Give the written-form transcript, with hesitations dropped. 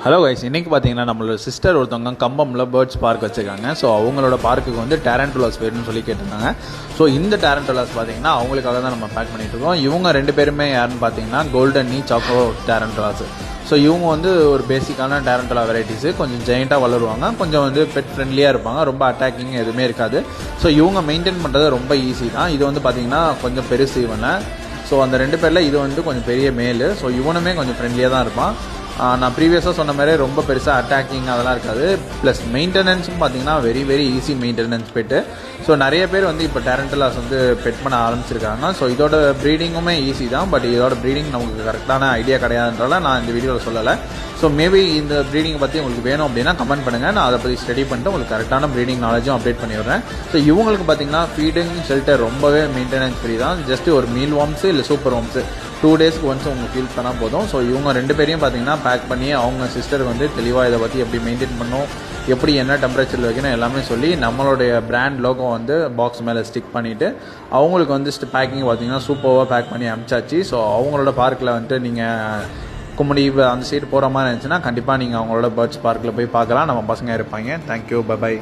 Hello guys, இன்றைக்கி பார்த்தீங்கன்னா நம்மளோட சிஸ்டர் ஒருத்தவங்க கம்பமில் பேர்ட்ஸ் பார்க் வச்சுருக்காங்க. ஸோ அவங்களோட பார்க்குக்கு வந்து டேரன்டுலாஸ் வேணும்னு சொல்லி கேட்டிருந்தாங்க. ஸோ இந்த டேரன்டுலாஸ் பார்த்தீங்கன்னா அவங்களுக்காக தான் நம்ம பேக் பண்ணிகிட்ருக்கோம். இவங்க 2 பேருமே யாருன்னு பார்த்தீங்கன்னா கோல்டன் நீ சாக்கோ டேரன்டுலாஸ். ஸோ இவங்க வந்து ஒரு பேசிக்கான டேரன்டுலா வெரைட்டிஸு, கொஞ்சம் ஜெயிண்ட்டாக வளருவாங்க, கொஞ்சம் வந்து பெட் ஃப்ரெண்ட்லியாக இருப்பாங்க, ரொம்ப அட்டாக்கிங் எதுவுமே இருக்காது. ஸோ இவங்க மெயின்டைன் பண்ணுறது ரொம்ப ஈஸி தான். இது வந்து பார்த்திங்கன்னா கொஞ்சம் பெருசு இவனை. ஸோ அந்த 2 பேரில் இது வந்து கொஞ்சம் பெரிய மேலு. ஸோ இவனுமே கொஞ்சம் ஃப்ரெண்ட்லியாக தான் இருப்பான். நான் ப்ரீவியஸாக சொன்ன மாதிரி ரொம்ப பெருசாக அட்டாக்கிங் அதெல்லாம் இருக்காது. ப்ளஸ் மெயின்டெனன்ஸும் பார்த்திங்கன்னா very easy maintenance bed. So நிறைய பேர் வந்து இப்போ டேரன்டுலாஸ் வந்து பெட் பண்ண ஆரம்பிச்சிருக்காங்க. ஸோ இதோட ப்ரீடிங்குமே ஈஸி தான். பட் இதோட ப்ரீடிங் நமக்கு கரெக்டான ஐடியா கிடையாதுன்றதால நான் இந்த வீடியோவில் சொல்லலை. ஸோ மேபி இந்த ப்ரீடிங்கை பற்றி உங்களுக்கு வேணும் அப்படின்னா கமெண்ட் பண்ணுங்கள். நான் அதை பற்றி ஸ்டடி பண்ணிட்டு உங்களுக்கு கரெக்டான ப்ரீடிங் நாலேஜும் அப்டேட் பண்ணிடுறேன். ஸோ இவங்களுக்கு பார்த்திங்கன்னா ஃபீடிங் ஷெல்டர் ரொம்பவே மெயின்டெனன்ஸ் ஃப்ரீ தான். ஜஸ்ட் ஒரு மீல் வார்ம்ஸு இல்லை சூப்பர் வார்ம்ஸு 2 டேஸ்க்கு ஒன்ஸ் உங்களுக்கு ஃபீல் பண்ணால் போதும். ஸோ இவங்க 2 பேரையும் பார்த்தீங்கன்னா பேக் பண்ணி அவங்க சிஸ்டருக்கு வந்து தெளிவாக இதை பற்றி எப்படி மெயின்டைன் பண்ணணும், எப்படி என்ன டெம்பரேச்சரில் வைக்கணும் எல்லாமே சொல்லி நம்மளுடைய பிராண்ட் லோகோ வந்து பாக்ஸ் மேலே ஸ்டிக் பண்ணிவிட்டு அவங்களுக்கு வந்து பேக்கிங் பார்த்தீங்கன்னா சூப்பராக பேக் பண்ணி அனுப்பிச்சாச்சு. ஸோ அவங்களோட பார்க்கில் வந்துட்டு நீங்கள் கும்மிடி அந்த சைடு போகிற மாதிரி இருந்துச்சுன்னா கண்டிப்பாக நீங்கள் அவங்களோட பேர்ட்ஸ் பார்க்கில் போய் பார்க்கலாம். நம்ம பசங்க இருப்பாங்க. Thank you, by.